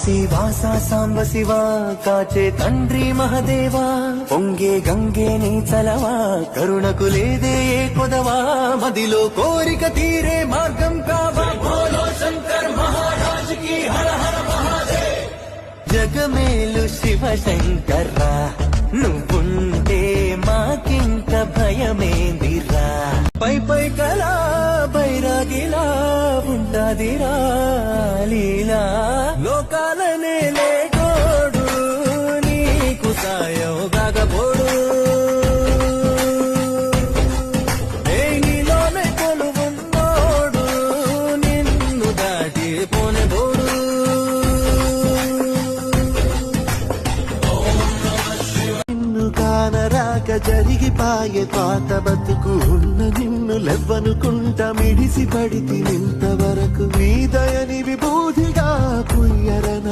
శివాసా సాంబ శివ కాచే తండ్రి మహదేవా పొంగే గంగే నీ చలవా కరుణకు లేదే ఏ కొదవా మదిలో కోరిక తీరే మార్గం కావా బోలో శంకర్ మహారాజ్ కి హర హర మహాదేవ్ జగమేలు శివ శంకర్రా నువ్వుంటే మాకింక భయమేందిరా పై పై కలా బైరాగిలా ఉంటాదిరా లీలా లోకాలనే లేటోడు నీకు సాయం గాగబోడు నీలోనే కొలువున్నోడు నిన్ను దాటి పోనెబోడు నిన్ను కానరాక జరిగిపాయే పాత బతుకు ఉన్న నిన్ను లెవ్వనుకుంటా మిడిసి పడితి నింతవరకు నీ దయని విభూతిగా కుయ్యరన